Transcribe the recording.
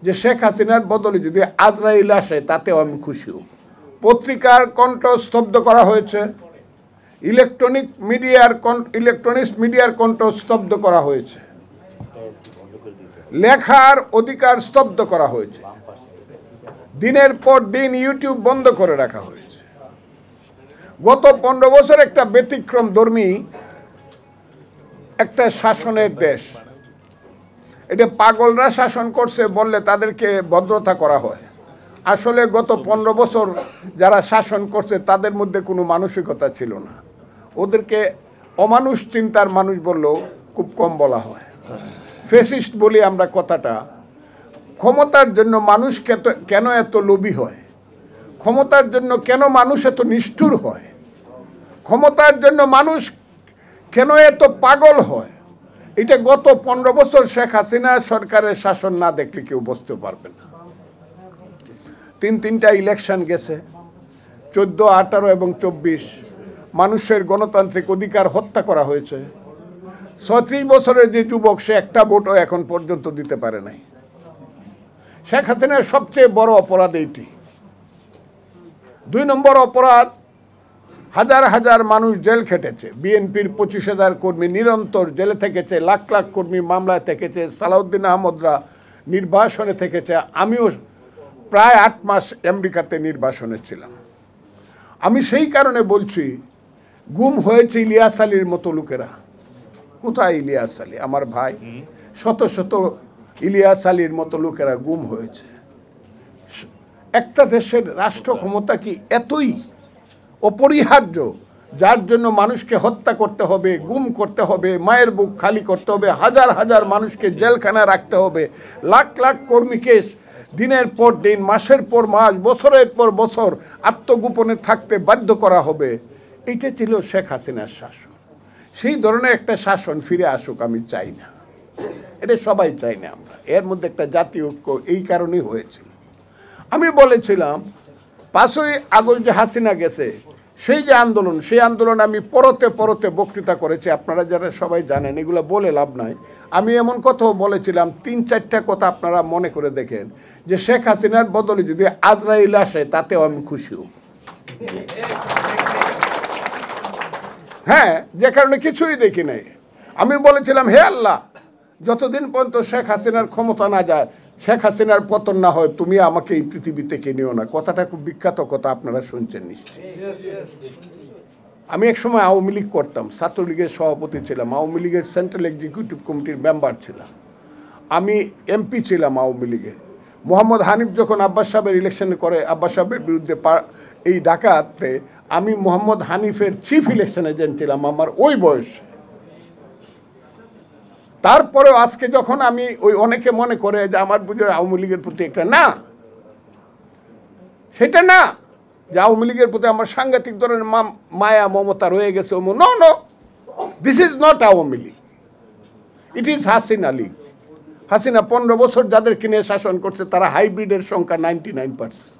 যে শেখ হাসিনার বদলে যদি আজরাইল আসে তাতেও আমি খুশি হব। পত্রিকার কণ্ঠ স্তব্ধ করা হয়েছে, ইলেকট্রনিক্স মিডিয়ার কণ্ঠ স্তব্ধ করা হয়েছে, লেখার অধিকার স্তব্ধ করা হয়েছে, দিনের পর দিন ইউটিউব বন্ধ করে রাখা হয়েছে। গত 15 বছর একটা ব্যতিক্রম ধর্মী একটা শাসনের দেশ। এটা পাগলরা শাসন করছে বললে তাদেরকে ভদ্রতা করা হয়। আসলে গত 15 বছর যারা শাসন করছে তাদের মধ্যে কোনো মানসিকতা ছিল না। ওদেরকে অমানুষ চিন্তার মানুষ বললেও খুব কম বলা হয়। ফ্যাসিস্ট বলি আমরা কথাটা। ক্ষমতার জন্য মানুষ কেন এত লোভী হয়, ক্ষমতার জন্য কেন মানুষ এত নিষ্ঠুর হয়, ক্ষমতার জন্য মানুষ কেন এত পাগল হয়, এটা গত 15 বছর শেখ হাসিনা সরকারের শাসন না দেখলে কেউ বুঝতে পারবে না। তিনটা ইলেকশন গেছে, 14, 18 এবং 24। মানুষের গণতান্ত্রিক অধিকার হত্যা করা হয়েছে। 36 বছরের যে যুবক সে একটা ভোটও এখন পর্যন্ত দিতে পারে নাই। শেখ হাসিনার সবচেয়ে বড় অপরাধ এইটি। 2 নম্বর অপরাধ, হাজার হাজার মানুষ জেল খেটেছে। বিএনপির 25,000 কর্মী নিরন্তর জেলে থেকেছে, লাখ লাখ কর্মী মামলায় থেকেছে, সালাউদ্দিন আহমদরা নির্বাসনে থেকেছে। আমিও প্রায় 8 মাস আমেরিকাতে নির্বাসনে ছিলাম। আমি সেই কারণে বলছি, গুম হয়েছে ইলিয়াস আলীর মতো লোকেরা। কোথায় ইলিয়াস আলী আমার ভাই? শত শত ইলিয়াস আলীর মতো লোকেরা গুম হয়েছে। একটা দেশের রাষ্ট্র ক্ষমতা কি এতই অপরিহার্য যার জন্য মানুষকে হত্যা করতে হবে, গুম করতে হবে, মায়ের বুক খালি করতে হবে, হাজার হাজার মানুষকে জেলখানায় রাখতে হবে, লাখ লাখ কর্মীকে দিনের পর দিন, মাসের পর মাস, বছরের পর বছর আত্মগোপনে থাকতে বাধ্য করা হবে? এটা ছিল শেখ হাসিনার শাসন। সেই ধরনের একটা শাসন ফিরে আসুক আমি চাই না। এটা সবাই চাই না আমরা। এর মধ্যে একটা জাতীয় ঐক্য এই কারণেই হয়েছিল। আমি বলেছিলাম 5ই আগস্ট যে হাসিনা গেছে, সেই যে আন্দোলন, সেই আন্দোলন আমি পরতে পরতে বক্তৃতা করেছি। আপনারা যারা সবাই জানেন, এগুলো বলে লাভ নাই। আমি এমন কথাও বলেছিলাম, 3-4টা কথা আপনারা মনে করে দেখেন, যে শেখ হাসিনার বদলে যদি আজরাইল আসে তাতেও আমি খুশি হব। হ্যাঁ, যে কারণে কিছুই দেখি নাই। আমি বলেছিলাম, হে আল্লাহ, যতদিন পর্যন্ত শেখ হাসিনার ক্ষমতা না যায়, শেখ হাসিনার পতন না হয়, তুমি আমাকে এই পৃথিবী থেকে নিও না। কথাটা খুব বিখ্যাত কথা, আপনারা শুনছেন নিশ্চয়ই। আমি এক সময় আওয়ামী লীগ করতাম, ছাত্রলীগের সভাপতি ছিলাম, আওয়ামী লীগের সেন্ট্রাল এক্সিকিউটিভ কমিটির মেম্বার ছিলাম, আমি এমপি ছিলাম আওয়ামী লীগের। মোহাম্মদ হানিফ যখন আব্বাস সাহেবের ইলেকশনে করে, আব্বাস সাহেবের বিরুদ্ধে এই ঢাকাতে, আমি মোহাম্মদ হানিফের চিফ ইলেকশন এজেন্ট ছিলাম আমার ওই বয়স। তারপরেও আজকে যখন আমি অনেকে মনে করে যে আমার বুঝে আওয়ামী লীগের প্রতি একটা না, সেটা না যে আওয়ামী লীগের প্রতি আমার সাংঘাতিক ধরনের মায়া মমতা রয়ে গেছে। No no, this is not Awami League, it is Hasina league. Hasina 15 বছর যাদের কিনে শাসন করছে তারা হাইব্রিডের সংখ্যা 99%।